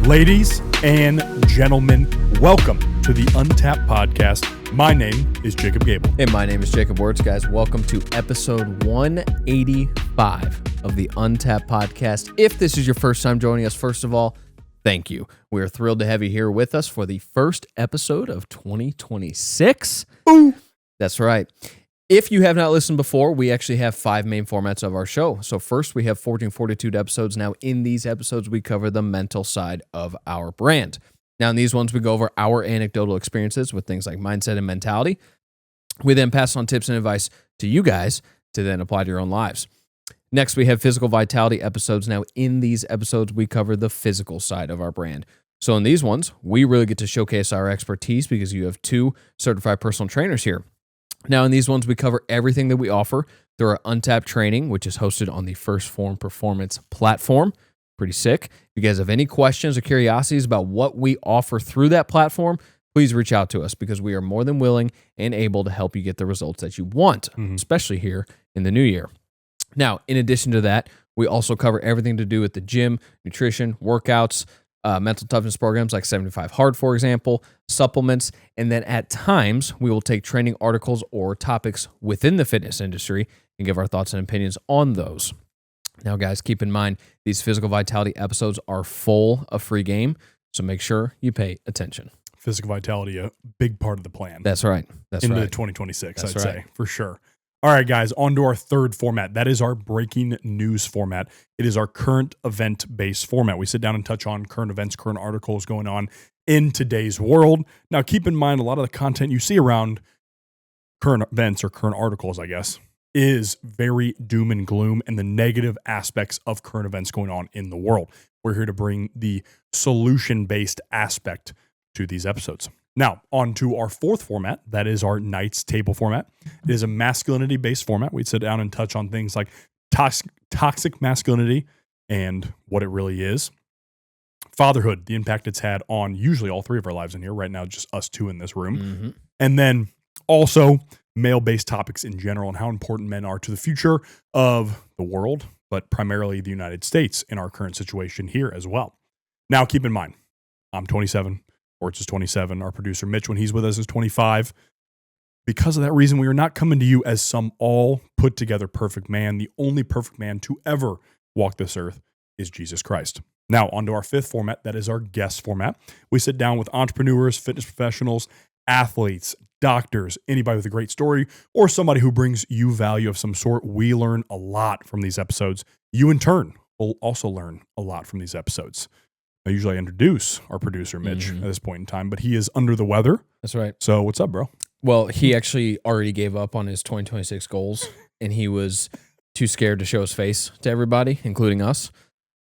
Ladies and gentlemen, welcome to the Untapped Podcast. My name is Jacob Gabel. And my name is Jacob Wurtz, guys. Welcome to episode 185 of the Untapped Podcast. If this is your first time joining us, first of all, thank you. We are thrilled to have you here with us for the first episode of 2026. Ooh. That's right. If you have not listened before, we actually have 5 main formats of our show. So first, we have 14 Fortitude episodes. Now, in these episodes, we cover the mental side of our brand. Now, in these ones, we go over our anecdotal experiences with things like mindset and mentality. We then pass on tips and advice to you guys to then apply to your own lives. Next, we have physical vitality episodes. Now, in these episodes, we cover the physical side of our brand. So in these ones, we really get to showcase our expertise because you have 2 certified personal trainers here. Now, in these ones, we cover everything that we offer through our Untapped training, which is hosted on the First Form Performance platform. Pretty sick. If you guys have any questions or curiosities about what we offer through that platform, please reach out to us because we are more than willing and able to help you get the results that you want, especially here in the new year. Now, in addition to that, we also cover everything to do with the gym, nutrition, workouts, mental toughness programs like 75 Hard, for example, supplements, and then at times we will take training articles or topics within the fitness industry and give our thoughts and opinions on those. Now, guys, keep in mind, these physical vitality episodes are full of free game, so make sure you pay attention. Physical vitality, a big part of the plan. That's right. That's into right. 2026, That's I'd right. say, for sure. All right, guys, on to our third format. That is our breaking news format. It is our current event-based format. We sit down and touch on current events, current articles going on in today's world. Now, keep in mind, a lot of the content you see around current events or current articles, I guess, is very doom and gloom and the negative aspects of current events going on in the world. We're here to bring the solution-based aspect to these episodes. Now, on to our fourth format. That is our Knights Table format. It is a masculinity-based format. We'd sit down and touch on things like toxic masculinity and what it really is. Fatherhood, the impact it's had on usually all 3 of our lives in here. Right now, just us 2 in this room. Mm-hmm. And then also male-based topics in general and how important men are to the future of the world, but primarily the United States in our current situation here as well. Now, keep in mind, I'm 27. Wurtz is 27. Our producer, Mitch, when he's with us, is 25. Because of that reason, we are not coming to you as some all put together perfect man. The only perfect man to ever walk this earth is Jesus Christ. Now, on to our 5th format. That is our guest format. We sit down with entrepreneurs, fitness professionals, athletes, doctors, anybody with a great story, or somebody who brings you value of some sort. We learn a lot from these episodes. You, in turn, will also learn a lot from these episodes. I usually introduce our producer, Mitch, at this point in time, but he is under the weather. That's right. So what's up, bro? Well, he actually already gave up on his 2026 goals, and he was too scared to show his face to everybody, including us.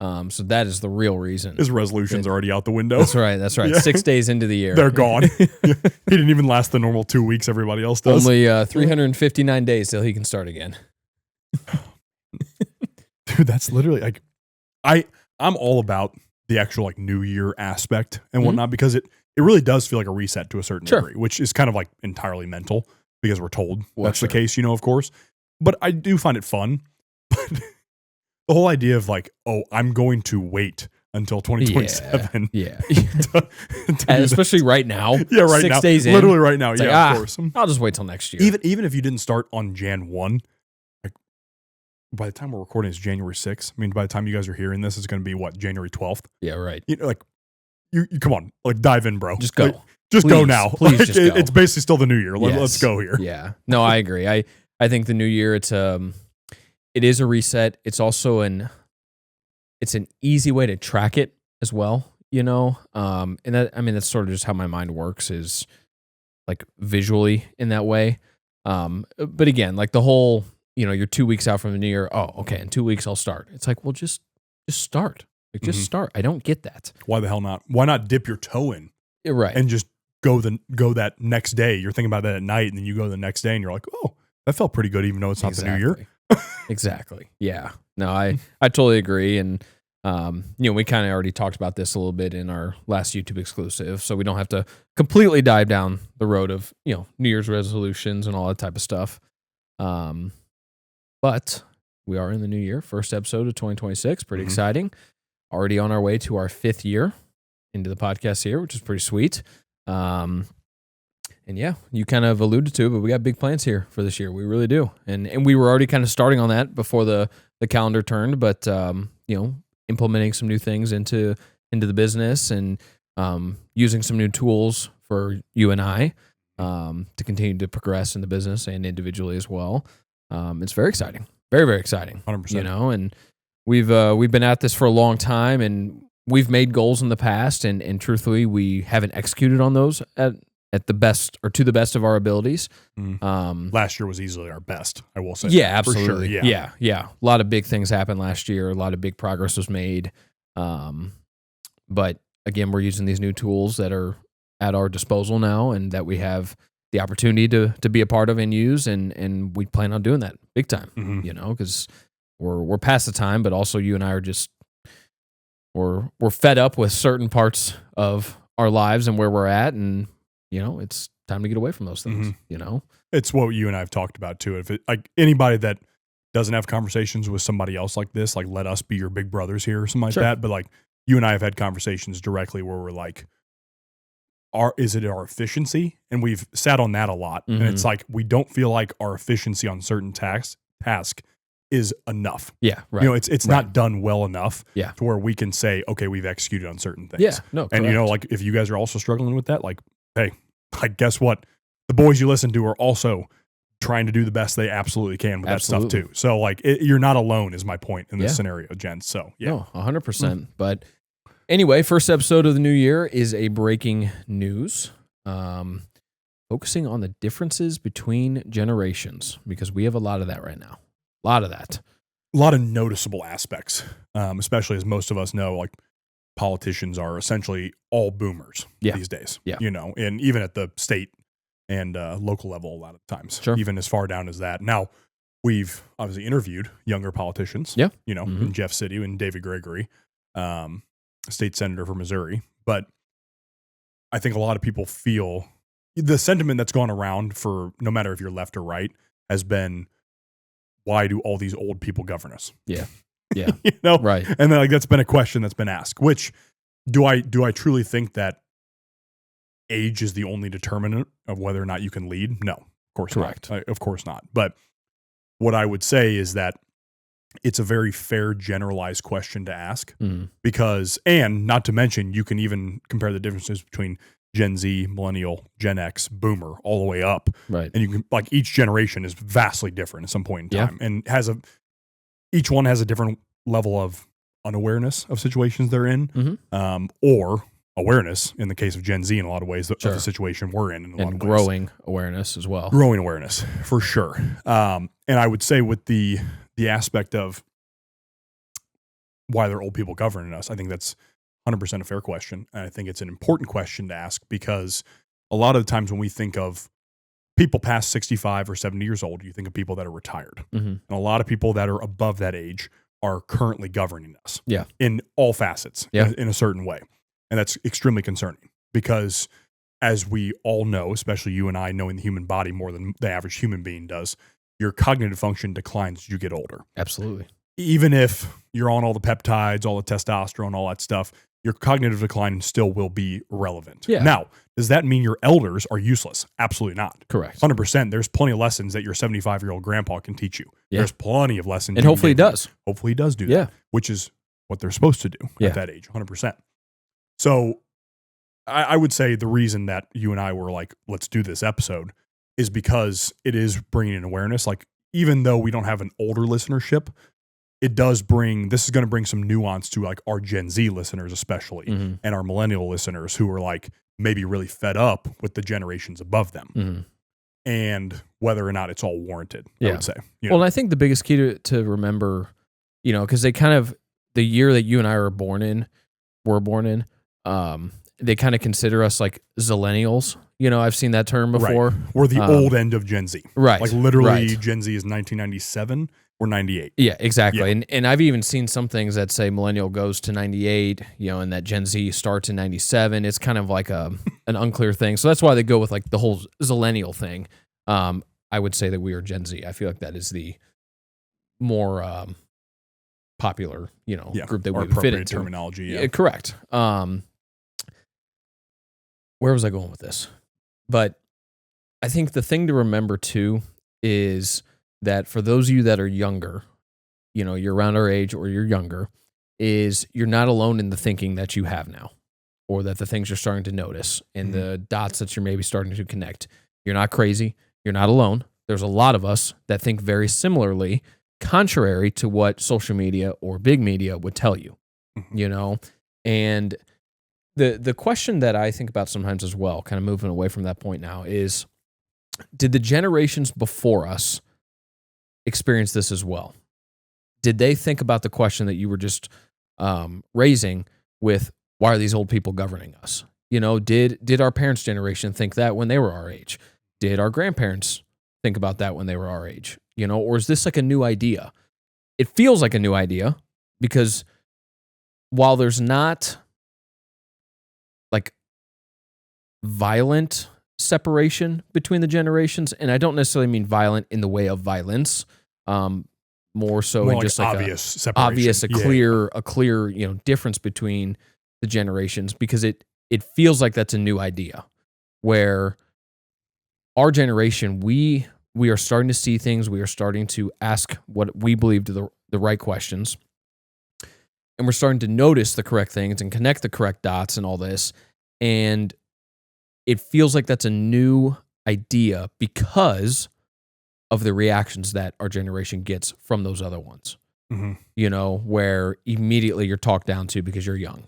So that is the real reason. His resolutions are already out the window. That's right. That's right. Yeah. 6 days into the year. They're gone. He didn't even last the normal 2 weeks everybody else does. Only 359 days till he can start again. Dude, that's literally like, I'm all about the actual like New Year aspect and whatnot because it really does feel like a reset to a certain degree, which is kind of like entirely mental because we're told that's the case, of course. But I do find it fun. But the whole idea of like, oh, I'm going to wait until 2027. Yeah. to And especially right now. Yeah, right 6 now. 6 days in. Literally right now. It's Yeah, like, of course. I'll just wait till next year. Even if you didn't start on Jan 1, like by the time we're recording, it's January 6th. I mean, by the time you guys are hearing this, it's going to be what, January 12th? Yeah, right. Like, you come on, like dive in, bro. Just go. Like, just please, go now. Please Like, just go. It's basically still the new year. Yes. Let's go here. Yeah. No, I agree. I think the new year, it is a reset. It's also it's an easy way to track it as well, and that, I mean, that's sort of just how my mind works is like visually in that way. But again, like the whole, you're 2 weeks out from the new year. Oh, okay. In 2 weeks I'll start. It's like, well, just start. Like just start. I don't get that. Why the hell not? Why not dip your toe in? You're right. And just go that next day. You're thinking about that at night and then you go the next day and you're like, oh, that felt pretty good even though it's not the new year. Exactly. Yeah. No, I totally agree. And, we kind of already talked about this a little bit in our last YouTube exclusive, so we don't have to completely dive down the road of, New Year's resolutions and all that type of stuff. But we are in the new year, first episode of 2026. Pretty exciting. Already on our way to our 5th year. into the podcast here, which is pretty sweet. And yeah, you kind of alluded to it, but we got big plans here for this year. We really do. And we were already kind of starting on that before the calendar turned, but implementing some new things into the business and using some new tools for you and I to continue to progress in the business and individually as well. It's very exciting. Very, very exciting. 100%. And we've been at this for a long time, and we've made goals in the past, and truthfully, we haven't executed on those at the best or to the best of our abilities. Last year was easily our best, I will say. Yeah, absolutely. For sure, yeah. A lot of big things happened last year. A lot of big progress was made. But again, we're using these new tools that are at our disposal now, and that we have the opportunity to be a part of and use, and we plan on doing that big time. Because we're past the time, but also you and I are just we're fed up with certain parts of our lives and where we're at, and it's time to get away from those things. It's what you and I have talked about too. If anybody that doesn't have conversations with somebody else like this, like let us be your big brothers here or something like that. But like you and I have had conversations directly where we're like, is it our efficiency? And we've sat on that a lot. And it's like, we don't feel like our efficiency on certain task is enough. Yeah. Right. It's not done well enough to where we can say, okay, we've executed on certain things. Yeah. No, and like if you guys are also struggling with that, like, hey, like guess what? The boys you listen to are also trying to do the best they absolutely can with that stuff too. So like you're not alone is my point in this scenario, Jen. So yeah. No, 100%. But anyway, first episode of the new year is a breaking news, focusing on the differences between generations, because we have a lot of that right now. A lot of that. A lot of noticeable aspects, especially as most of us know, like politicians are essentially all boomers these days. Yeah. And even at the state and local level a lot of times, even as far down as that. Now, we've obviously interviewed younger politicians, in Jeff City and David Gregory, state senator for Missouri. But I think a lot of people feel the sentiment that's gone around for no matter if you're left or right has been, why do all these old people govern us? Yeah. Right. And then that's been a question that's been asked, which do I truly think that age is the only determinant of whether or not you can lead? No, of course not. Of course not. But what I would say is that it's a very fair, generalized question to ask because, and not to mention, you can even compare the differences between Gen Z, Millennial, Gen X, Boomer, all the way up. Right. And you can, like, each generation is vastly different at some point in time and each one has a different level of unawareness of situations they're in, or awareness in the case of Gen Z in a lot of ways of the situation we're in a lot of ways. And growing awareness as well. Growing awareness, for sure. And I would say with the aspect of why they're old people governing us, I think that's 100% a fair question. And I think it's an important question to ask because a lot of the times when we think of people past 65 or 70 years old, you think of people that are retired. And a lot of people that are above that age are currently governing us in all facets in a certain way. And that's extremely concerning because as we all know, especially you and I knowing the human body more than the average human being does, your cognitive function declines as you get older. Absolutely. Even if you're on all the peptides, all the testosterone, all that stuff, your cognitive decline still will be relevant. Yeah. Now, does that mean your elders are useless? Absolutely not. Correct. 100%. There's plenty of lessons that your 75-year-old grandpa can teach you. Yeah. There's plenty of lessons. And hopefully he does. Hopefully he does do that, which is what they're supposed to do at that age, 100%. So I would say the reason that you and I were like, let's do this episode is because it is bringing in awareness. Like, even though we don't have an older listenership, this is going to bring some nuance to like our Gen Z listeners, especially, and our millennial listeners who are like maybe really fed up with the generations above them and whether or not it's all warranted, I would say. Well, and I think the biggest key to remember, because they kind of, the year that you and I were born in, they kind of consider us like Zillennials. I've seen that term before. Right. We're the old end of Gen Z. Right. Like literally Gen Z is 1997 or 98. Yeah, exactly. Yeah. And I've even seen some things that say millennial goes to 98, and that Gen Z starts in 97. It's kind of like an unclear thing. So that's why they go with like the whole Zillennial thing. I would say that we are Gen Z. I feel like that is the more popular, group that we would fit into. Terminology. Yeah. Correct. where was I going with this? But I think the thing to remember too is that for those of you that are younger, you're around our age or you're younger, is you're not alone in the thinking that you have now, or that the things you're starting to notice and the dots that you're maybe starting to connect. You're not crazy. You're not alone. There's a lot of us that think very similarly, contrary to what social media or big media would tell you, And the question that I think about sometimes as well, kind of moving away from that point now, is did the generations before us experience this as well? Did they think about the question that you were just raising with, why are these old people governing us? Did our parents' generation think that when they were our age? Did our grandparents think about that when they were our age? Or is this like a new idea? It feels like a new idea because while there's not like violent separation between the generations, and I don't necessarily mean violent in the way of violence, more so More in like just like obvious separation. a clear difference between the generations, because it feels like that's a new idea where our generation, we are starting to see things, we are starting to ask what we believe to the right questions, and we're starting to notice the correct things and connect the correct dots and all this, and it feels like that's a new idea because of the reactions that our generation gets from those other ones. Where immediately you're talked down to because you're young.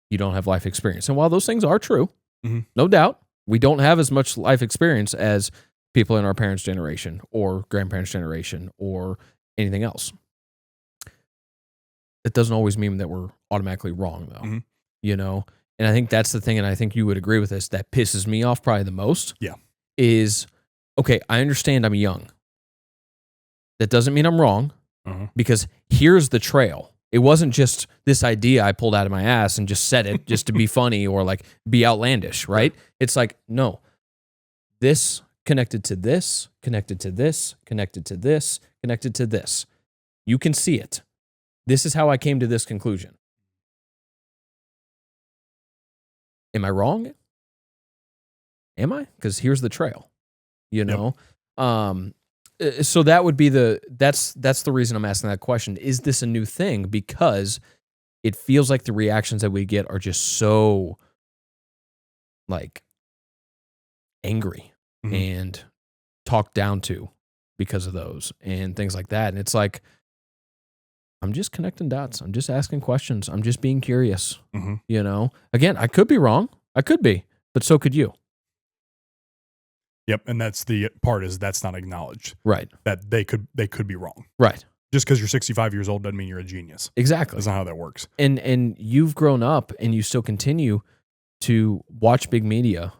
You don't have life experience. And while those things are true, no doubt, we don't have as much life experience as people in our parents' generation or grandparents' generation or anything else. It doesn't always mean that we're automatically wrong, though. And I think that's the thing, and I think you would agree with this, that pisses me off probably the most. Yeah. Is, okay, I understand I'm young. That doesn't mean I'm wrong, because here's the trail. It wasn't just this idea I pulled out of my ass and just said it just to be funny or like be outlandish, right? It's like, no, this connected to this, connected to this, connected to this, connected to this. You can see it. This is how I came to this conclusion. Am I wrong? Am I? Because here's the trail, So that would be that's the reason I'm asking that question. Is this a new thing? Because it feels like the reactions that we get are just so like angry and talked down to because of those and things like that. And it's like, I'm just connecting dots. I'm just asking questions. I'm just being curious. Again, I could be wrong. I could be, but so could you. Yep, and that's the part, is that's not acknowledged. Right. That they could be wrong. Right. Just because you're 65 years old doesn't mean you're a genius. Exactly. That's not how that works. And you've grown up and you still continue to watch big media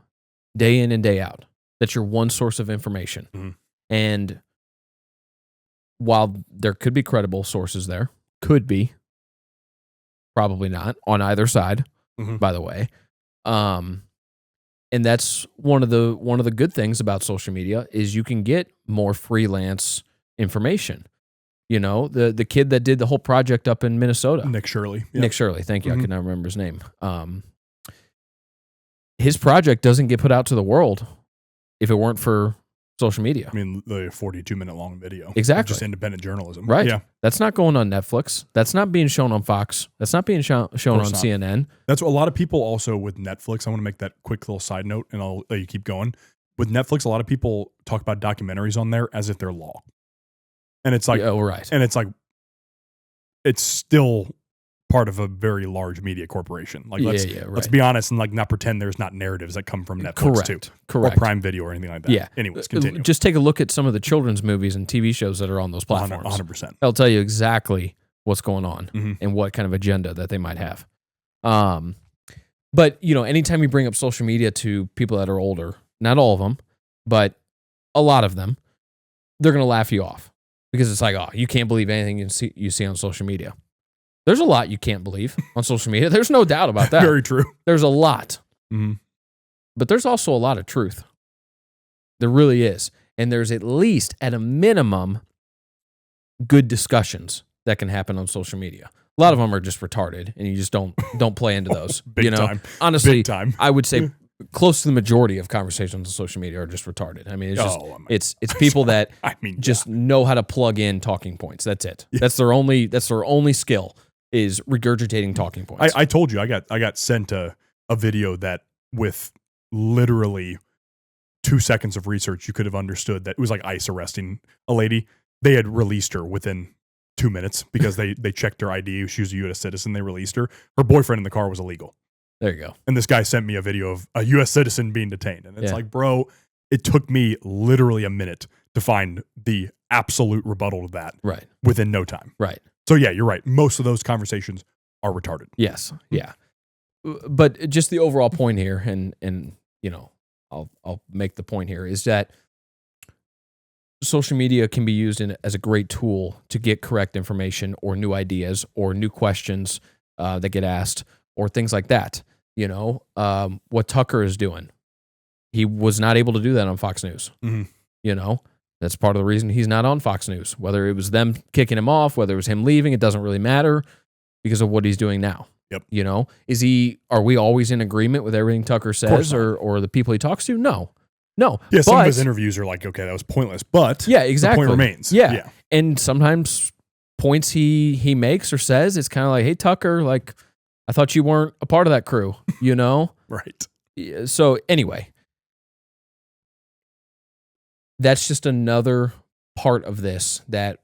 day in and day out. That's your one source of information. And while there could be credible sources there, could be, probably not on either side, by the way. And that's one of the good things about social media is you can get more freelance information. The kid that did the whole project up in Minnesota, Nick Shirley. Yep. Nick Shirley, thank you. I could not remember his name. His project doesn't get put out to the world if it weren't for social media. I mean, the 42-minute long video. Exactly. Just independent journalism. Right. Yeah. That's not going on Netflix. That's not being shown on Fox. That's not being shown on CNN. That's what a lot of people also with Netflix. I want to make that quick little side note, and I'll let you keep going. With Netflix, a lot of people talk about documentaries on there as if they're law. And it's like, right. And it's like, it's still part of a very large media corporation. Like, let's be honest and like not pretend there's not narratives that come from Netflix too. Correct. Or Prime Video or anything like that. Yeah. Anyways, continue. Just take a look at some of the children's movies and TV shows that are on those platforms. 100%. They'll tell you exactly what's going on and what kind of agenda that they might have. But, anytime you bring up social media to people that are older, not all of them, but a lot of them, they're going to laugh you off because it's like, oh, you can't believe anything you see on social media. There's a lot you can't believe on social media. There's no doubt about that. Very true. There's a lot. But there's also a lot of truth. There really is. And there's at least, at a minimum, good discussions that can happen on social media. A lot of them are just retarded, and you just don't play into those. Big time. Honestly, Big time. I would say close to the majority of conversations on social media are just retarded. I mean, it's just it's people that just know how to plug in talking points. That's it. Yeah. That's their only skill is regurgitating talking points. I told you I got sent a video that with literally 2 seconds of research you could have understood that it was like ICE arresting a lady. They had released her within 2 minutes because they checked her ID. She was a U.S. citizen. They released her. Her boyfriend in the car was illegal. There you go. And this guy sent me a video of a U.S. citizen being detained. And it's like, bro, it took me literally a minute to find the absolute rebuttal to that within no time. Right. So, yeah, you're right. Most of those conversations are retarded. Yes. Yeah. But just the overall point here, and you know, I'll make the point here, is that social media can be used as a great tool to get correct information or new ideas or new questions that get asked or things like that. You know, what Tucker is doing. He was not able to do that on Fox News. Mm-hmm. You know, that's part of the reason he's not on Fox News. Whether it was them kicking him off, whether it was him leaving, it doesn't really matter because of what he's doing now. Yep. You know, are we always in agreement with everything Tucker says or the people he talks to? No. Yeah, some of his interviews are like, okay, that was pointless, but yeah, exactly. The point remains. Yeah. And sometimes points he makes or says, it's kind of like, hey, Tucker, like, I thought you weren't a part of that crew, you know? Right. So anyway, that's just another part of this that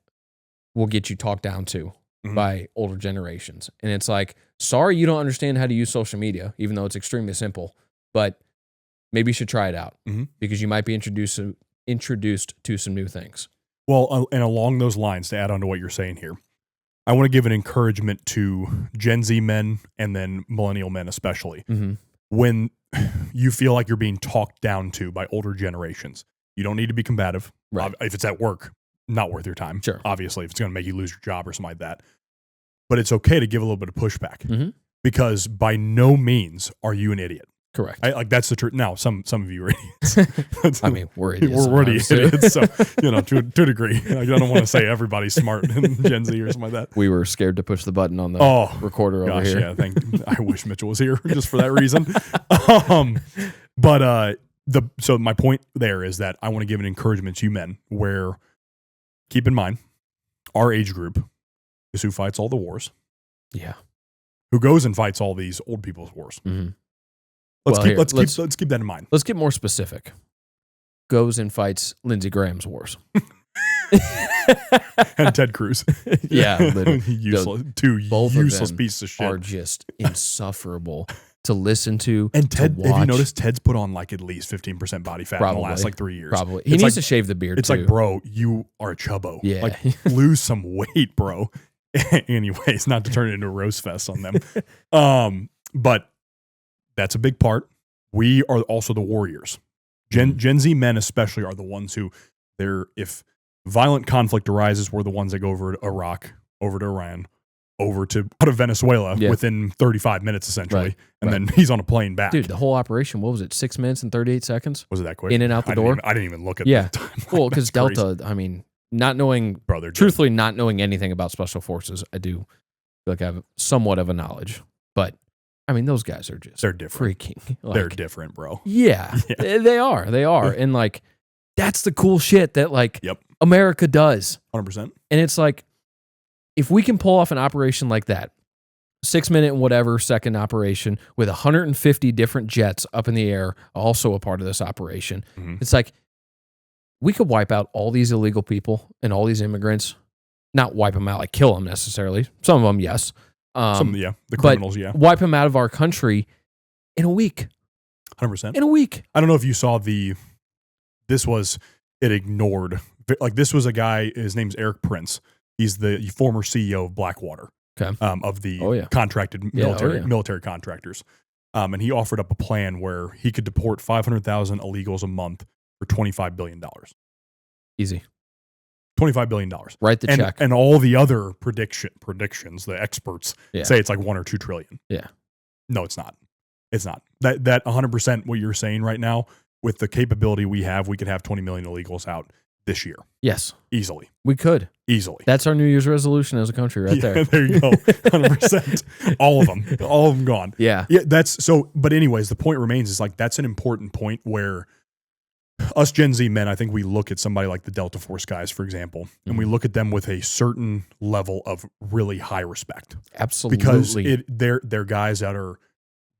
will get you talked down to by older generations. And it's like, sorry you don't understand how to use social media, even though it's extremely simple, but maybe you should try it out because you might be introduced to some new things. Well, and along those lines, to add on to what you're saying here, I want to give an encouragement to Gen Z men and then millennial men especially. When you feel like you're being talked down to by older generations, you don't need to be combative. Right. If it's at work, not worth your time. Sure. Obviously, if it's going to make you lose your job or something like that. But it's okay to give a little bit of pushback because by no means are you an idiot. Correct. Like that's the truth. Now, some of you are idiots. I mean, we're idiots. We're already idiots. So, you know, to a degree. I don't want to say everybody's smart in Gen Z or something like that. We were scared to push the button on the recorder over here. Yeah, I wish Mitchell was here just for that reason. So my point there is that I want to give an encouragement to you men where, keep in mind, our age group is who fights all the wars. Yeah. Who goes and fights all these old people's wars. Let's keep that in mind. Let's get more specific. Goes and fights Lindsey Graham's wars. And Ted Cruz. Yeah. Two useless pieces of shit. Are just insufferable to listen to. And Ted, to watch. have you noticed Ted's put on like at least 15% body fat in the last like 3 years? Probably. He needs to shave the beard It's too. like, bro, you are a chubbo. Yeah. Like, lose some weight, bro. Anyways, not to turn it into a roast fest on them. But that's a big part. We are also the warriors. Gen Z men especially are the ones who, if violent conflict arises, we're the ones that go over to Iraq, over to Iran, out of Venezuela within 35 minutes essentially. And then he's on a plane back. Dude, the whole operation, what was it, 6 minutes and 38 seconons? Was it that quick? In and out the door? I didn't even look at the time. Well, because Delta, I mean, not knowing anything about special forces, I do feel like I have somewhat of a knowledge. But I mean, those guys are just they're different. Freaking. Like, they're different, bro. Yeah, they are. And like, that's the cool shit that like America does. 100%. And it's like, if we can pull off an operation like that, 6 minute and whatever second operation with 150 different jets up in the air, also a part of this operation, it's like, we could wipe out all these illegal people and all these immigrants, not wipe them out, like kill them necessarily. Some of them, yes. The criminals, wipe them out of our country in a week. 100%. In a week. I don't know if you saw it ignored. Like, this was a guy, his name's Eric Prince. He's the former CEO of Blackwater, of the contracted military contractors. And he offered up a plan where he could deport 500,000 illegals a month for $25 billion. Easy. $25 billion. Write the check. And all the other predictions, the experts say it's like 1 or 2 trillion. Yeah. No, it's not. It's not. That 100% what you're saying right now, with the capability we have, we could have 20 million illegals out this year. Yes. Easily. We could. Easily. That's our New Year's resolution as a country right there. There you go. 100%. All of them gone. Yeah. Yeah. But anyways, the point remains is like, that's an important point where us Gen Z men, I think we look at somebody like the Delta Force guys, for example, and we look at them with a certain level of really high respect. Absolutely. Because they're guys that are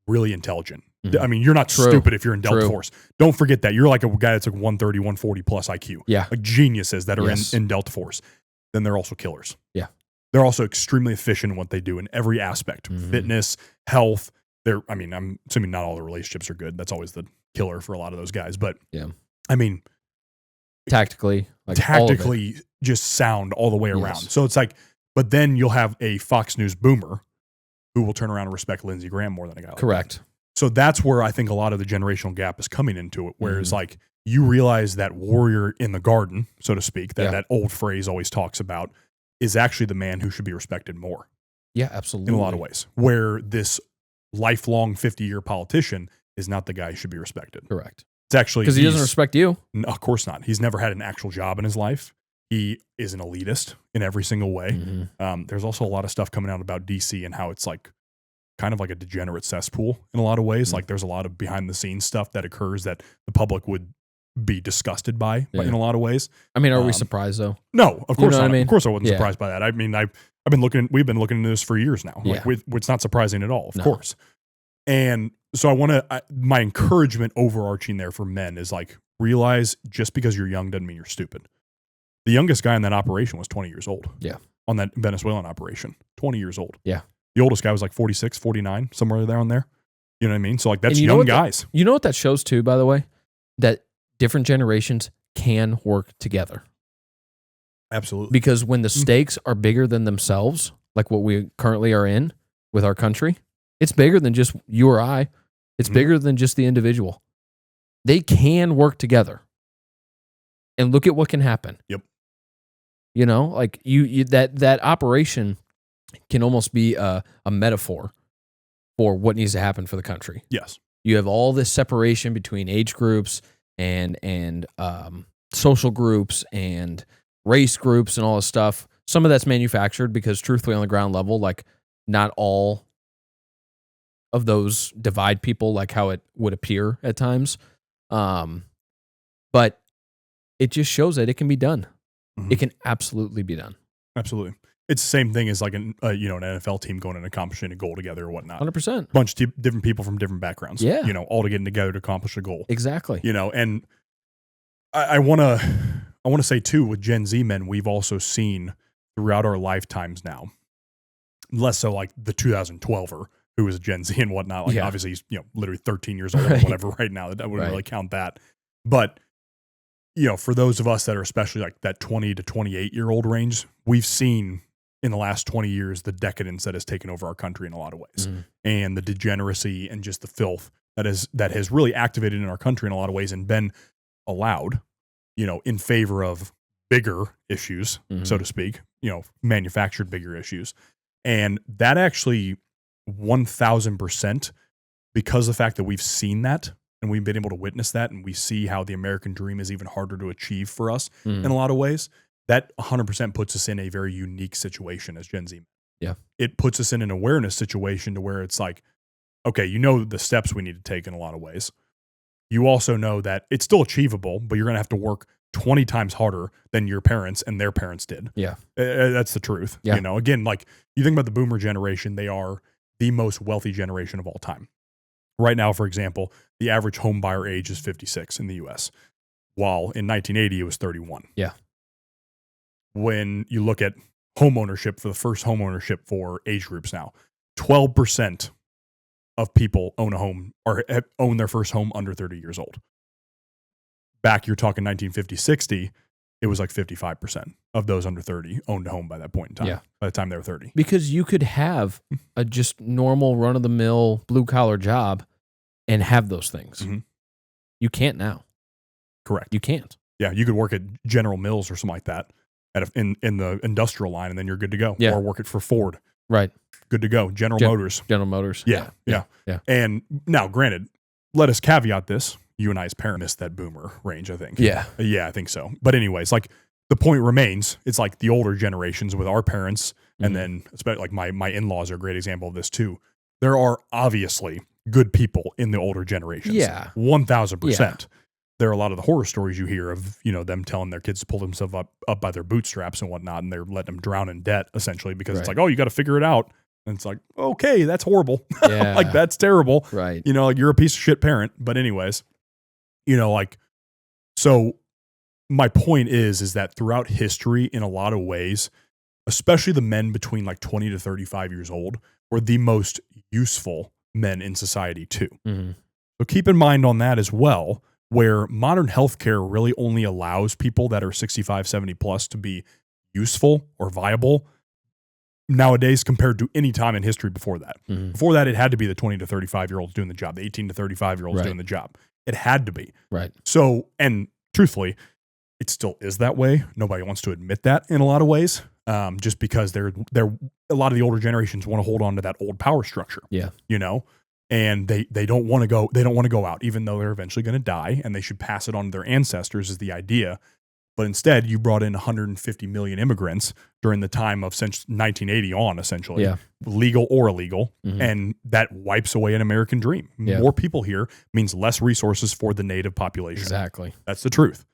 really intelligent. Mhm. I mean, you're not True. stupid if you're in Delta True. Force. Don't forget that. You're like a guy that's like 130, 140 plus IQ. Yeah. Like geniuses that are Yes. in Delta Force. Then they're also killers. Yeah. They're also extremely efficient in what they do in every aspect. Mhm. Fitness, health. I'm assuming not all the relationships are good. That's always the killer for a lot of those guys. But yeah. I mean, Tactically, all of it. just sound all the way around. Yes. So it's like, but then you'll have a Fox News boomer who will turn around and respect Lindsey Graham more than a guy like that. Correct. So that's where I think a lot of the generational gap is coming into it, where it's Mhm. like you realize that warrior in the garden, so to speak, that Yeah. that old phrase always talks about, is actually the man who should be respected more Yeah, absolutely. in a lot of ways, where this lifelong 50-year politician is not the guy who should be respected. Correct. It's actually Because he doesn't respect you. Of course not. He's never had an actual job in his life. He is an elitist in every single way. Mhm. There's also a lot of stuff coming out about DC and how it's like kind of like a degenerate cesspool in a lot of ways. Mhm. Like there's a lot of behind the scenes stuff that occurs that the public would be disgusted by Yeah. in a lot of ways. I mean, are we surprised though? No, of course know what not. I mean? Of course I wasn't Yeah. surprised by that. I mean, we've been looking into this for years now. Yeah. Like it's not surprising at all, of No. course. And so my encouragement overarching there for men is like, realize just because you're young doesn't mean you're stupid. The youngest guy in that operation was 20 years old. Yeah. On that Venezuelan operation, 20 years old. Yeah. The oldest guy was like 46, 49, somewhere down there. You know what I mean? So like that's And you know young what guys. You know what that shows too, by the way? That different generations can work together. Absolutely. Because when the stakes are bigger than themselves, like what we currently are in with our country, it's bigger than just you or I. It's Mhm. bigger than just the individual. They can work together. And look at what can happen. Yep. You know, like you that operation can almost be a metaphor for what needs to happen for the country. Yes. You have all this separation between age groups and social groups and race groups and all this stuff. Some of that's manufactured because truthfully on the ground level, like not all of those divide people like how it would appear at times. But it just shows that it can be done. Mhm. It can absolutely be done. Absolutely. It's the same thing as like an NFL team going and accomplishing a goal together or whatnot. 100%. Bunch of different people from different backgrounds. Yeah. All getting together to accomplish a goal. Exactly. And I want to say too, with Gen Z men, we've also seen throughout our lifetimes now, less so like the 2012er who was a Gen Z and whatnot. Like Yeah. obviously he's literally 13 years old Right. or whatever right now. That wouldn't Right. really count that. But for those of us that are especially like that 20 to 28-year-old range, we've seen in the last 20 years the decadence that has taken over our country in a lot of ways, Mhm. and the degeneracy and just the filth that has really activated in our country in a lot of ways and been allowed, in favor of bigger issues, so to speak, manufactured bigger issues. And that actually 1000%, because of the fact that we've seen that and we've been able to witness that, and we see how the American dream is even harder to achieve for us Mhm. in a lot of ways, that 100% puts us in a very unique situation as Gen Z. Yeah. It puts us in an awareness situation to where it's like, okay, the steps we need to take in a lot of ways. You also know that it's still achievable, but you're going to have to work 20 times harder than your parents and their parents did. Yeah. That's the truth. Yeah. Again, like you think about the boomer generation, they are the most wealthy generation of all time. Right now, for example, the average home buyer age is 56 in the US, while in 1980 it was 31. Yeah. When you look at home ownership, for the first home ownership for age groups now, 12% of people own a home or own their first home under 30 years old. Back, you're talking 1950, 60, it was like 55% of those under 30 owned a home by that point in time. Yeah. By the time they were 30. Because you could have a just normal run-of-the-mill blue-collar job and have those things. Mhm. You can't now. Correct. You can't. Yeah, you could work at General Mills or something like that in the industrial line, and then you're good to go. Yeah. Or work it for Ford. Right. Good to go. General Motors. General Motors. Yeah. Yeah. And now, granted, let us caveat this. you and I's parents missed that boomer range, I think. Yeah. Yeah, I think so. But anyways, like the point remains, it's like the older generations with our parents, and then especially like my in-laws are a great example of this too. There are obviously good people in the older generations. Yeah. 1,000%. There are a lot of the horror stories you hear of, them telling their kids to pull themselves up by their bootstraps and whatnot, and they're letting them drown in debt essentially because it's like, oh, you got to figure it out. And it's like, okay, that's horrible. Yeah. Like that's terrible. Right. Like you're a piece of shit parent. But anyways, so my point is that throughout history, in a lot of ways, especially the men between like 20 to 35 years old were the most useful men in society too. Mm-hmm. So keep in mind on that as well, where modern healthcare really only allows people that are 65, 70 plus to be useful or viable nowadays compared to any time in history before that. Mm-hmm. Before that, it had to be the 20 to 35 year olds doing the job, the 18 to 35 year olds doing the job. It had to be. Right. So, and truthfully, it still is that way. Nobody wants to admit that in a lot of ways, just because they're a lot of the older generations want to hold on to that old power structure. Yeah. And they don't want to go. They don't want to go out, even though they're eventually going to die, and they should pass it on to their ancestors. Is the idea. But instead, you brought in 150 million immigrants during the time of since 1980 on, essentially, legal or illegal, and that wipes away an American dream. Yeah. More people here means less resources for the native population. Exactly. That's the truth.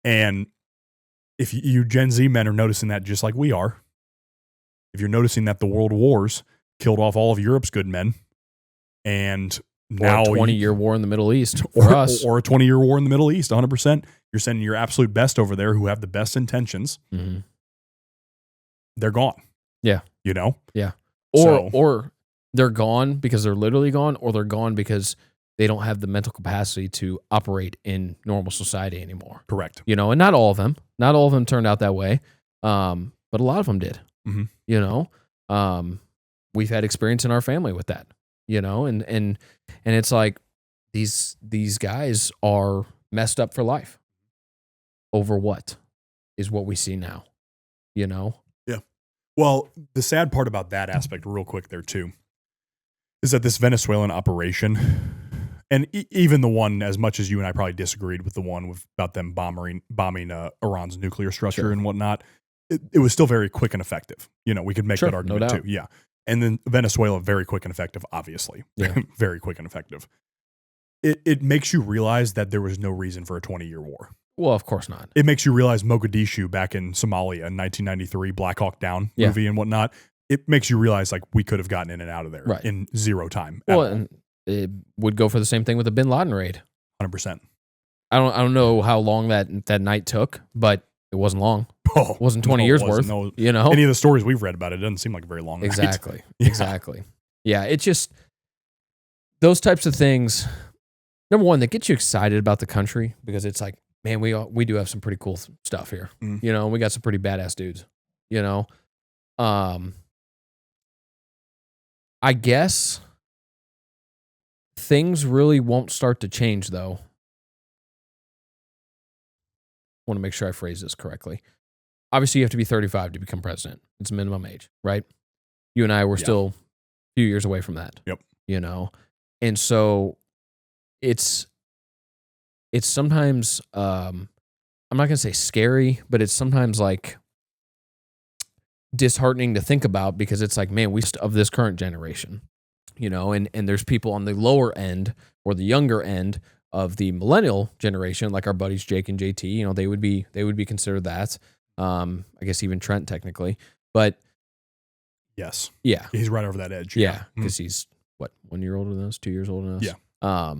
And if you Gen Z men are noticing that just like we are, if you're noticing that the world wars killed off all of Europe's good men, and now a 20-year war in the Middle East for us. Or a 20-year war in the Middle East, 100%. You're sending your absolute best over there who have the best intentions. Mm-hmm. They're gone. Yeah. Yeah. Or they're gone because they're literally gone, or they're gone because they don't have the mental capacity to operate in normal society anymore. Correct. And not all of them. Not all of them turned out that way. But a lot of them did. Mm-hmm. We've had experience in our family with that. And it's like these guys are messed up for life over what is what we see now, Yeah. Well, the sad part about that aspect real quick there too, is that this Venezuelan operation, and even the one, as much as you and I probably disagreed with the one about them bombing Iran's nuclear structure and whatnot, it was still very quick and effective. We could make that argument too. Yeah. And then Venezuela, very quick and effective, obviously. Yeah. Very quick and effective. It makes you realize that there was no reason for a 20-year war. Well, of course not. It makes you realize Mogadishu back in Somalia in 1993, Black Hawk Down movie and whatnot. It makes you realize like we could have gotten in and out of there in zero time. Well, and it would go for the same thing with the Bin Laden raid. 100%. I don't know how long that night took, but it wasn't long. It wasn't 20 years worth. No, Any of the stories we've read about it doesn't seem like a very long Exactly. night. Yeah. Exactly. Yeah, it's just those types of things. Number one, that gets you excited about the country because it's like, man, we do have some pretty cool stuff here. Mm. We got some pretty badass dudes. I guess things really won't start to change though. I want to make sure I phrase this correctly. Obviously, you have to be 35 to become president. It's minimum age, right? You and I were still a few years away from that. Yep. And so it's sometimes, I'm not going to say scary, but it's sometimes like disheartening to think about because it's like, man, we of this current generation, and there's people on the lower end or the younger end of the millennial generation, like our buddies Jake and JT, they would be considered that. I guess even Trent technically, but yes, yeah, he's right over that edge. Yeah, because he's 1 year older than us, 2 years older than us. Yeah.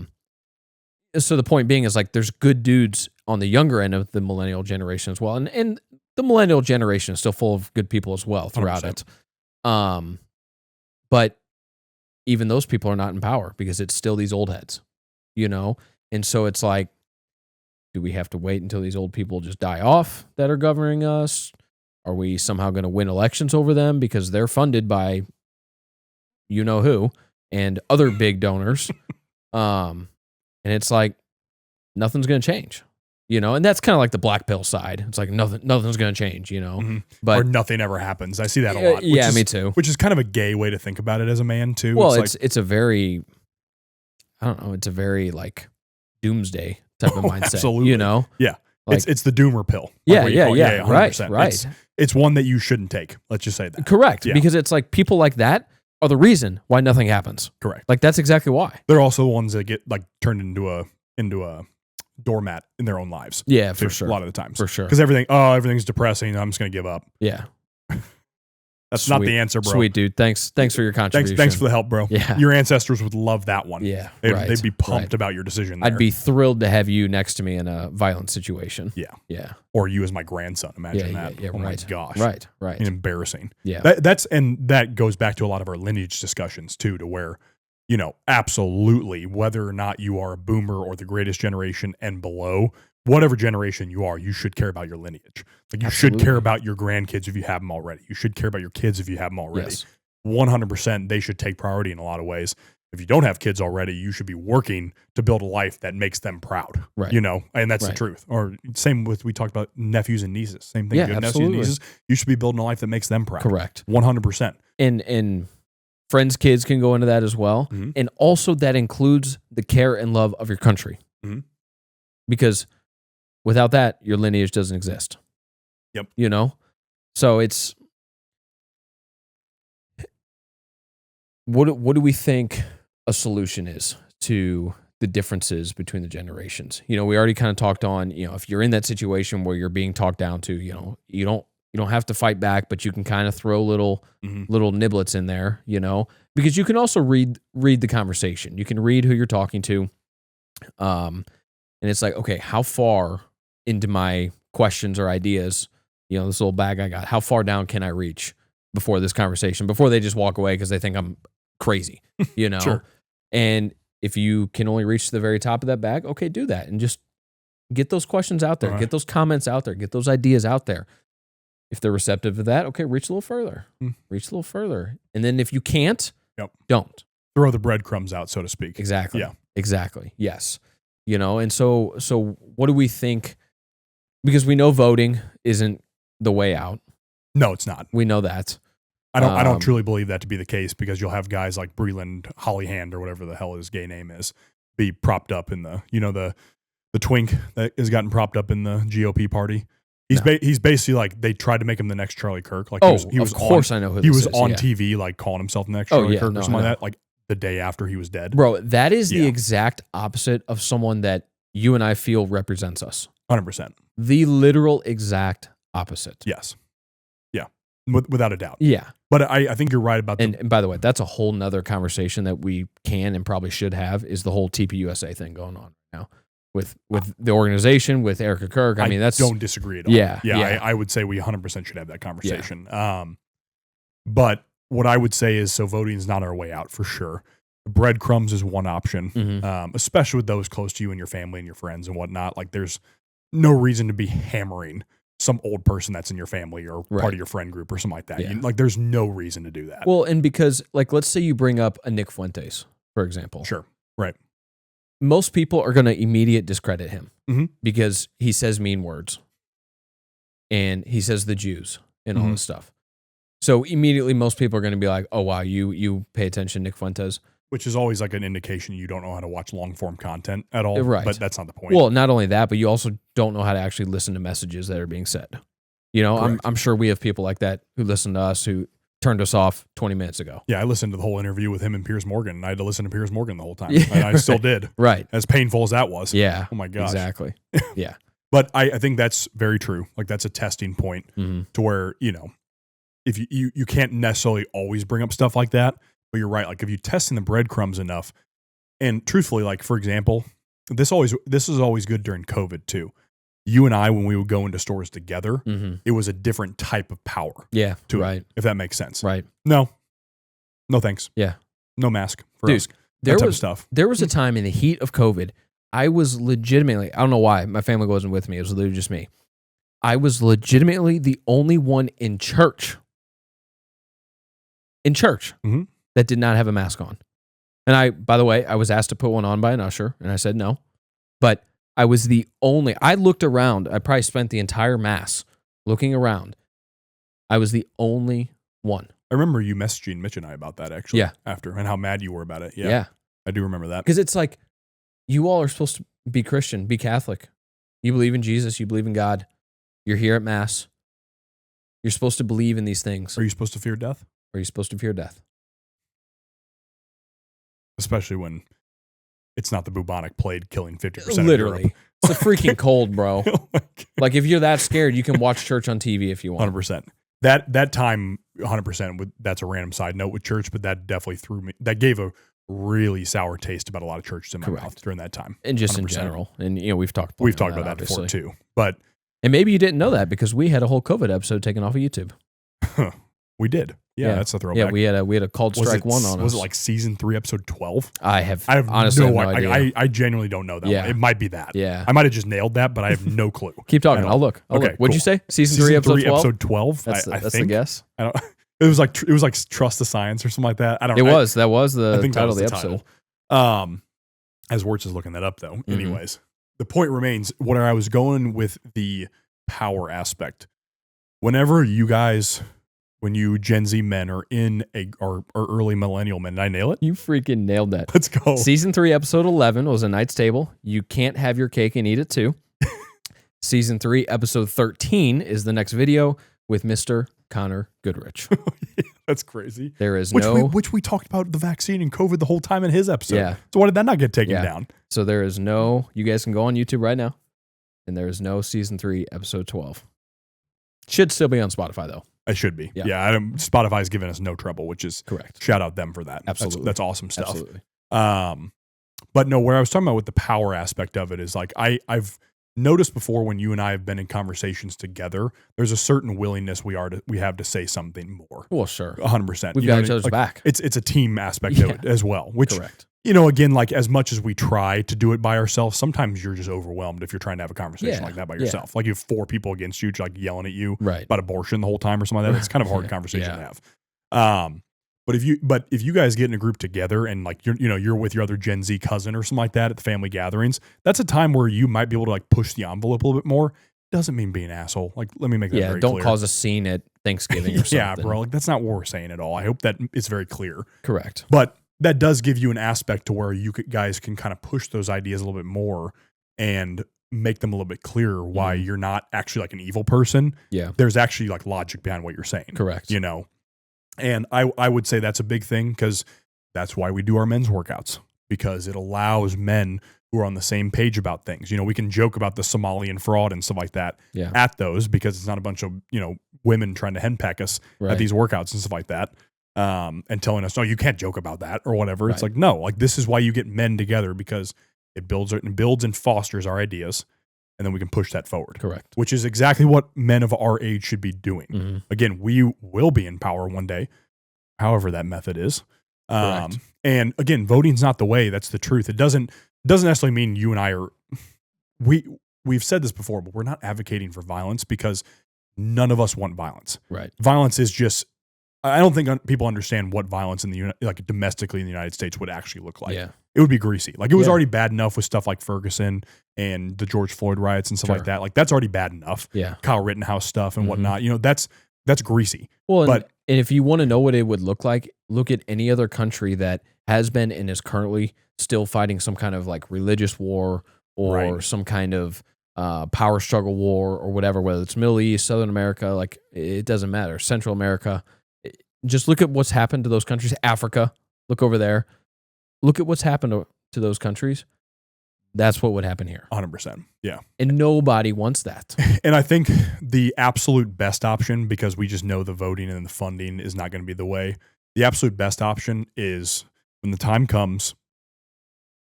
So the point being is like there's good dudes on the younger end of the millennial generation as well, and the millennial generation is still full of good people as well throughout 100%. it. But even those people are not in power because it's still these old heads, And so it's like, do we have to wait until these old people just die off that are governing us? Are we somehow going to win elections over them because they're funded by who and other big donors? And it's like, nothing's going to change, and that's kind of like the black pill side. It's like nothing's going to change, Mm-hmm. but or nothing ever happens. I see that a lot. Yeah, me too. Which is kind of a gay way to think about it as a man too. Well, it's a very, I don't know. It's a very like doomsday type of mindset. Absolutely. You know? Yeah. Like, it's the doomer pill. Yeah, what you yeah, call it. yeah. 100%. Right. It's one that you shouldn't take. Let's just say that. Correct. Yeah. Because it's like people like that are the reason why nothing happens. Correct. Like that's exactly why. They're also the ones that get like turned into a doormat in their own lives. Yeah, too, for sure. A lot of the times. For sure. Because everything's depressing. I'm just going to give up. Yeah. That's not the answer, bro. Sweet, dude. Thanks for your contribution. Thanks for the help, bro. Yeah. Your ancestors would love that one. Yeah. They'd be pumped about your decision there. I'd be thrilled to have you next to me in a violent situation. Yeah. Yeah. Or you as my grandson. Imagine that. Yeah, oh right. my gosh. Right. And embarrassing. Yeah. That goes back to a lot of our lineage discussions too, to where, absolutely, whether or not you are a boomer or the greatest generation and below, whatever generation you are, you should care about your lineage. Like you should care about your grandkids if you have them already. You should care about your kids if you have them already. Yes. 100%, they should take priority in a lot of ways. If you don't have kids already, you should be working to build a life that makes them proud. Right. And that's the truth. Or same with, we talked about nephews and nieces. Same thing. Yeah, If you have absolutely. nephews and nieces, you should be building a life that makes them proud. Correct. 100%. And friends' kids can go into that as well. Mm-hmm. And also that includes the care and love of your country. Mm-hmm. Because without that, your lineage doesn't exist. Yep. So it's, what do we think a solution is to the differences between the generations? We already kind of talked on, if you're in that situation where you're being talked down to, you don't have to fight back, but you can kind of throw little niblets in there, because you can also read the conversation. You can read who you're talking to. And it's like, okay, how far into my questions or ideas, this little bag I got, how far down can I reach before this conversation, before they just walk away because they think I'm crazy, Sure. And if you can only reach to the very top of that bag, okay, do that and just get those questions out there, Right. get those comments out there, get those ideas out there. If they're receptive to that, okay, reach a little further, And then if you can't, don't. Throw the breadcrumbs out, so to speak. Exactly. Yeah. Exactly. Yes. And so what do we think? Because we know voting isn't the way out. No, it's not. We know that. I don't truly believe that to be the case, because you'll have guys like Breland Hollyhand or whatever the hell his gay name is be propped up in the the twink that has gotten propped up in the GOP party. He's basically like, they tried to make him the next Charlie Kirk. Like he was of course I know who he this was is, on yeah. TV like calling himself the next Charlie Kirk or something like that. Like the day after he was dead. Bro, that is the Yeah. exact opposite of someone that you and I feel represents us. 100%. The literal exact opposite. Yes. Yeah. Without a doubt. Yeah. But I think you're right about the, And by the way, that's a whole nother conversation that we can and probably should have, is the whole TPUSA thing going on now with the organization, with Erica Kirk. I mean, that's... don't disagree at all. Yeah. I would say we 100% should have that conversation. But what I would say is, so voting is not our way out for sure. Breadcrumbs is one option, Mhm. especially with those close to you and your family and your friends and whatnot. Like, there's no reason to be hammering some old person that's in your family or part of your friend group or something like that. Yeah. Like, there's no reason to do that. Well, and because, like, let's say you bring up a Nick Fuentes, for example. Sure. Right. Most people are going to immediate discredit him Mhm. because he says mean words and he says the Jews and all Mhm. this stuff. So immediately most people are going to be like, oh, wow, you pay attention, Nick Fuentes. Which is always like an indication you don't know how to watch long form content at all. Right. But that's not the point. Well, not only that, but you also don't know how to actually listen to messages that are being said. I'm sure we have people like that who listen to us who turned us off 20 minutes ago. Yeah, I listened to the whole interview with him and Piers Morgan, and I had to listen to Piers Morgan the whole time. Yeah, and I still did. Right. As painful as that was. Yeah. Oh my gosh. Exactly. Yeah. But I think that's very true. Like, that's a testing point to where, if you can't necessarily always bring up stuff like that, but you're right. Like, if you test in the breadcrumbs enough, and truthfully, like, for example, this is always good during COVID too. You and I, when we would go into stores together, it was a different type of power. Yeah. To Right. it, if that makes sense. Right. No thanks. Yeah. No mask for Dude, us. That type of stuff. There was a time in the heat of COVID, I was legitimately, I don't know why, my family wasn't with me. It was literally just me. I was legitimately the only one in church that did not have a mask on. And by the way, I was asked to put one on by an usher, and I said no. But I was I looked around. I probably spent the entire mass looking around. I was the only one. I remember you messaging Mitch and I about that, actually. Yeah. After, and how mad you were about it. Yeah. I do remember that. Because it's like, you all are supposed to Be Christian. Be Catholic. You believe in Jesus. You believe in God. You're here at Mass. You're supposed to believe in these things. Are you supposed to fear death? Or are you supposed to fear death? Especially when it's not the bubonic plague killing 50% Literally. of Europe. It's a freaking cold, bro. Oh my God. Like, if you're that scared, you can watch church on TV if you want. 100%. That time, 100%, that's a random side note with church, but that definitely threw me. That gave a really sour taste about a lot of churches in my mouth during that time. And just 100%. in general. And, we've talked about that before too. But and maybe you didn't know that because we had a whole COVID episode taken off of YouTube. we did. Yeah, that's a throwback. Yeah, we had a Called Strike 1 on us. Was it like season 3, episode 12? I have honestly no idea. I genuinely don't know that one. It might be that. Yeah. I might have just nailed that, but I have no clue. Keep talking. I'll look. Okay, what'd you say? Season 3, episode 12? That's I think. the guess. I don't. It was like Trust the Science or something like that. I don't know. That was the title of the episode. As Wurtz is looking that up though. Anyways, the point remains what I was going with the power aspect. Whenever you guys, when you Gen Z men are in or early millennial men, did I nail it? You freaking nailed that. Let's go. Season 3, episode 11 was A Knight's Table. You can't have your cake and eat it too. Season 3, episode 13 is the next video with Mr. Connor Goodrich. That's crazy. There is which we talked about the vaccine and COVID the whole time in his episode. Yeah. So why did that not get taken down? So there is you guys can go on YouTube right now, and there is no season 3, episode 12. Should still be on Spotify though. It should be. Yeah. Spotify's given us no trouble, which is correct. Shout out them for that. Absolutely. That's awesome stuff. Absolutely. But no, where I was talking about with the power aspect of it is like I've noticed before when you and I have been in conversations together, there's a certain willingness we have to say something more. Well, sure. 100%. We've got each other's back. It's a team aspect of it as well, which, correct. Again, like as much as we try to do it by ourselves, sometimes you're just overwhelmed if you're trying to have a conversation like that by yourself. Like you have 4 people against you, like yelling at you about abortion the whole time or something like that. It's kind of a hard conversation to have. But if you guys get in a group together and like you're with your other Gen Z cousin or something like that at the family gatherings, that's a time where you might be able to like push the envelope a little bit more. Doesn't mean being an asshole. Like let me make that very clear. Don't cause a scene at Thanksgiving or something. Yeah, bro. Like that's not what we're saying at all. I hope that it's very clear. Correct. But that does give you an aspect to where you guys can kind of push those ideas a little bit more and make them a little bit clearer why you're not actually like an evil person. Yeah. There's actually like logic behind what you're saying. Correct. And I would say that's a big thing because that's why we do our men's workouts, because it allows men who are on the same page about things. We can joke about the Somalian fraud and stuff like that at those because it's not a bunch of, women trying to henpeck us at these workouts and stuff like that. And telling us, no, you can't joke about that or whatever. It's like, no, like this is why you get men together because it builds and fosters our ideas. And then we can push that forward. Correct. Which is exactly what men of our age should be doing. Mm-hmm. Again, we will be in power one day, however that method is. And again, voting's not the way. That's the truth. It doesn't necessarily mean you and I are. We've said this before, but we're not advocating for violence because none of us want violence. Right. Violence is just. I don't think people understand what violence like domestically in the United States would actually look like. Yeah. It would be greasy. Like it was already bad enough with stuff like Ferguson and the George Floyd riots and stuff like that. Like that's already bad enough. Yeah. Kyle Rittenhouse stuff and whatnot. That's greasy. Well, and if you want to know what it would look like, look at any other country that has been and is currently still fighting some kind of like religious war or some kind of power struggle war or whatever, whether it's Middle East, Southern America, like it doesn't matter. Central America. Just look at what's happened to those countries. Africa, look over there. Look at what's happened to those countries. That's what would happen here. 100%. Yeah. And nobody wants that. And I think the absolute best option, because we just know the voting and the funding is not going to be the way, the absolute best option is when the time comes,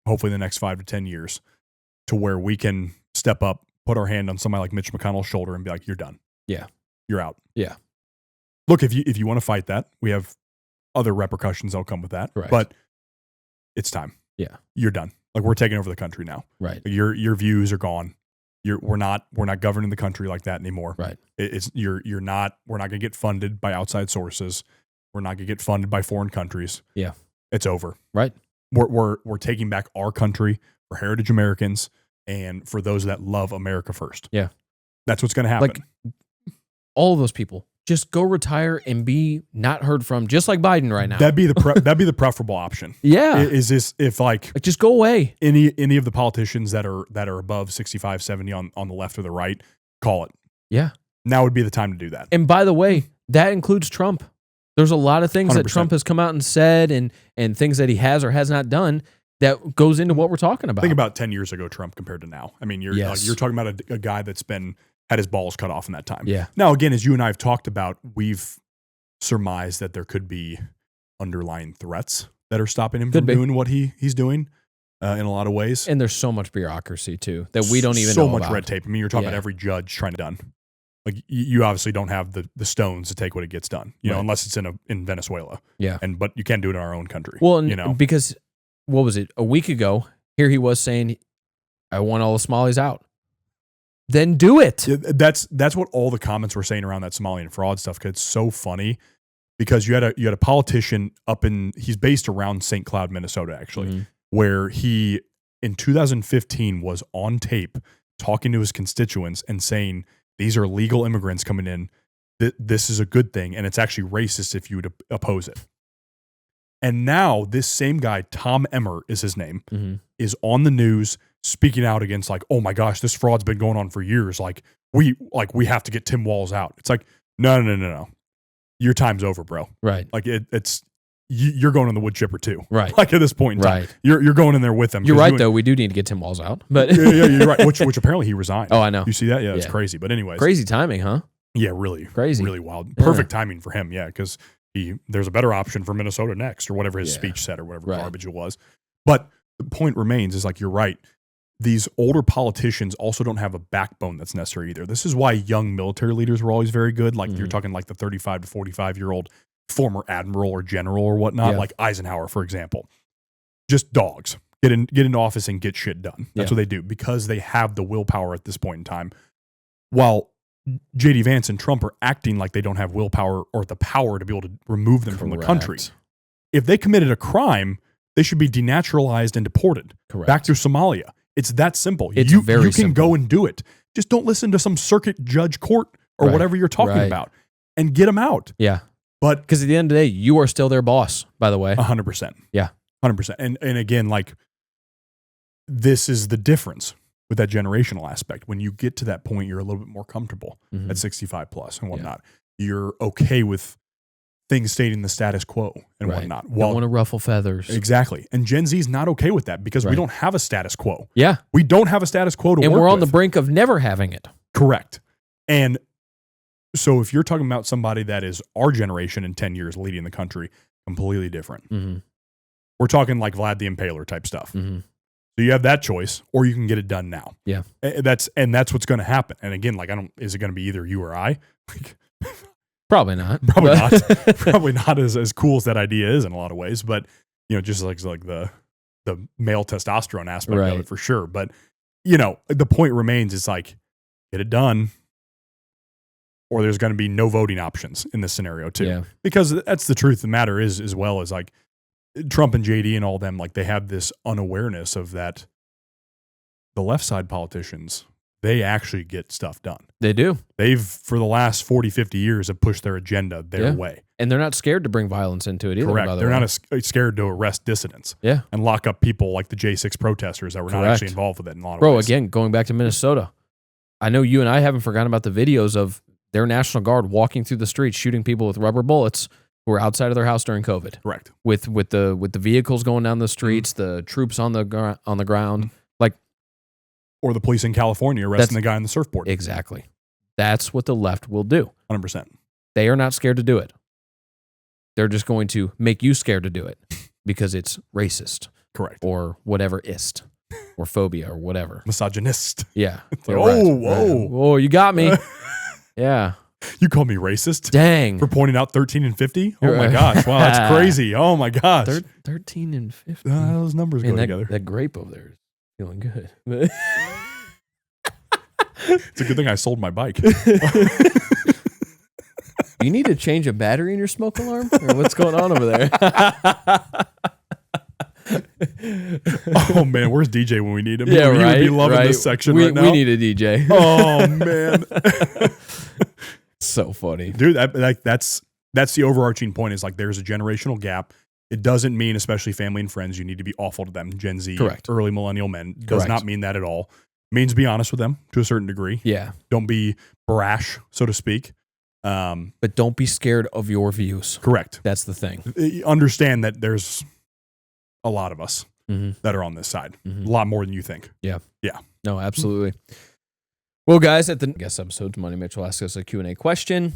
hopefully in the next 5 to 10 years, to where we can step up, put our hand on somebody like Mitch McConnell's shoulder and be like, you're done. Yeah. You're out. Yeah. Look, if you want to fight that, we have other repercussions that'll come with that. Correct. But it's time. Yeah. You're done. Like we're taking over the country now. Right. Your views are gone. We're not governing the country like that anymore. Right. We're not going to get funded by outside sources. We're not going to get funded by foreign countries. Yeah. It's over. Right. We're taking back our country for heritage Americans and for those that love America first. Yeah. That's what's going to happen. Like all of those people just go retire and be not heard from, just like Biden right now. That'd be the preferable option. Yeah. Is this if like just go away. Any of the politicians that are above 65, 70 on the left or the right, call it. Yeah. Now would be the time to do that. And by the way, that includes Trump. There's a lot of things 100%. That Trump has come out and said and things that he has or has not done that goes into what we're talking about. Think about 10 years ago Trump compared to now. I mean, you're talking about a guy that's had his balls cut off in that time. Yeah. Now, again, as you and I have talked about, we've surmised that there could be underlying threats that are stopping him from doing what he's doing in a lot of ways. And there's so much bureaucracy too that we don't even know so much about. Red tape. I mean, you're talking about every judge trying to done. Like you obviously don't have the stones to take what it gets done, unless it's in Venezuela. Yeah. But you can't do it in our own country. Well, because what was it? A week ago, here he was saying, I want all the Somalis out. Then do it. That's what all the comments were saying around that Somalian fraud stuff. Cause it's so funny because you had a politician he's based around St. Cloud, Minnesota, actually, where he in 2015 was on tape talking to his constituents and saying, these are legal immigrants coming in. This is a good thing. And it's actually racist if you would oppose it. And now this same guy, Tom Emmer is his name, is on the news speaking out against like, oh my gosh, this fraud's been going on for years. Like we have to get Tim Walz out. It's like, no. Your time's over, bro. Right. Like you're going in the wood chipper too. Right. Like at this point in time, you're going in there with them. You're right though. We do need to get Tim Walz out, but yeah, you're right. Which apparently he resigned. Oh, I know. You see that? Yeah, it's crazy. But anyways, crazy timing, huh? Yeah, really crazy, really wild. Perfect timing for him. Yeah, because there's a better option for Minnesota next, or whatever his speech said, or whatever garbage it was. But the point remains is like you're right. These older politicians also don't have a backbone that's necessary either. This is why young military leaders were always very good. Like you're talking like the 35 to 45-year-old former admiral or general or whatnot, like Eisenhower, for example. Just dogs. Get into office and get shit done. That's what they do because they have the willpower at this point in time. While J.D. Vance and Trump are acting like they don't have willpower or the power to be able to remove them from the country. If they committed a crime, they should be denaturalized and deported back to Somalia. It's that simple. You can go and do it. Just don't listen to some circuit judge court or whatever you're talking about and get them out. Yeah. But because at the end of the day, you are still their boss, by the way. 100%. Yeah. 100%. And again, like this is the difference with that generational aspect. When you get to that point, you're a little bit more comfortable at 65 plus and whatnot. You're okay with things staying the status quo and whatnot. Well, don't want to ruffle feathers. Exactly. And Gen Z is not okay with that because we don't have a status quo. Yeah. We don't have a status quo to work with. And we're on the brink of never having it. Correct. And so if you're talking about somebody that is our generation in 10 years leading the country, completely different. We're talking like Vlad the Impaler type stuff. So you have that choice, or you can get it done now. Yeah. That's what's going to happen. And again, like is it going to be either you or I? Probably not. Probably not. Probably not as cool as that idea is in a lot of ways, but just like the male testosterone aspect of it for sure. But the point remains, it's like get it done, or there's going to be no voting options in this scenario too. Yeah. Because that's the truth of the matter is, as well as like Trump and JD and all them, like they have this unawareness of that. The left side politicians, they actually get stuff done. They do. They've, for the last 40, 50 years, have pushed their agenda their way. And they're not scared to bring violence into it either. Correct. They're not scared to arrest dissidents. Yeah. And lock up people like the J6 protesters that were not actually involved with it in a lot of ways. Again, going back to Minnesota, I know you and I haven't forgotten about the videos of their National Guard walking through the streets, shooting people with rubber bullets who were outside of their house during COVID. Correct. With the vehicles going down the streets, the troops on the ground. Or the police in California arresting the guy on the surfboard. Exactly. That's what the left will do. 100%. They are not scared to do it. They're just going to make you scared to do it because it's racist. Correct. Or whatever ist. Or phobia or whatever. Misogynist. Yeah. Whoa. You got me. Yeah. You call me racist? Dang. For pointing out 13 and 50? Oh my gosh. Wow, that's crazy. Oh my gosh. 13 and 50. Those numbers go together. That grape over there is feeling good. It's a good thing I sold my bike. You need to change a battery in your smoke alarm? Or what's going on over there? Oh man, where's DJ when we need him? Yeah, he would be loving this section right now. We need a DJ. Oh man. So funny. Dude, that's the overarching point is like there's a generational gap. It doesn't mean, especially family and friends, you need to be awful to them. Gen Z, Correct. Early millennial men does Correct. not mean that at all. It means be honest with them to a certain degree. Yeah. Don't be brash, so to speak. But don't be scared of your views. Correct. That's the thing. Understand that there's a lot of us Mm-hmm. that are on this side. Mm-hmm. A lot more than you think. No, absolutely. Well, guys, at the guest episode, Money Mitch will ask us a Q&A question.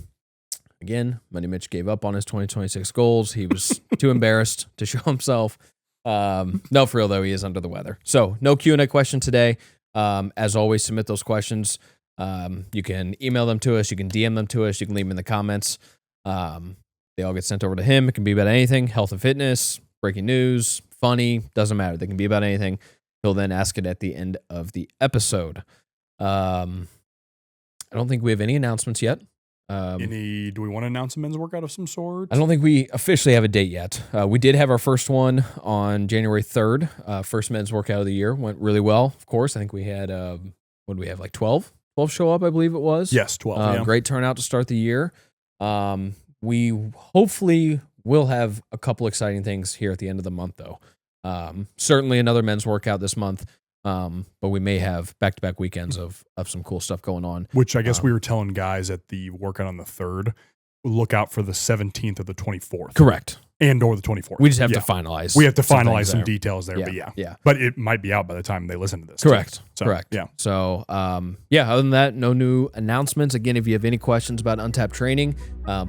Again, Money Mitch gave up on his 2026 goals. He was too embarrassed to show himself. No, for real, though, he is under the weather. So no Q&A question today. As always, submit those questions. You can email them to us. You can DM them to us. You can leave them in the comments. They all get sent over to him. It can be about anything, health and fitness, breaking news, funny, doesn't matter. They can be about anything. He'll then ask it at the end of the episode. I don't think we have any announcements yet. Do we want to announce a men's workout of some sort? I don't think we officially have a date yet. We did have our first one on January 3rd. First men's workout of the year. Went really well, of course. I think we had, what did we have, like 12? 12 show up, I believe it was. Yes, 12. Yeah. Great turnout to start the year. We hopefully will have a couple exciting things here at the end of the month, though. Certainly another men's workout this month. But we may have back-to-back weekends of some cool stuff going on. Which I guess we were telling guys at the workout on the 3rd, look out for the 17th or the 24th. Correct. And or the 24th. We just have to finalize. We have to some finalize things some there. details there, Yeah. but yeah. But it might be out by the time they listen to this. Correct. Too. So, Correct. Yeah. So, other than that, no new announcements. Again, if you have any questions about Untapped Training,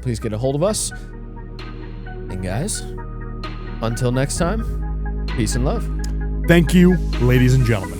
please get a hold of us. And guys, until next time, peace and love. Thank you, ladies and gentlemen.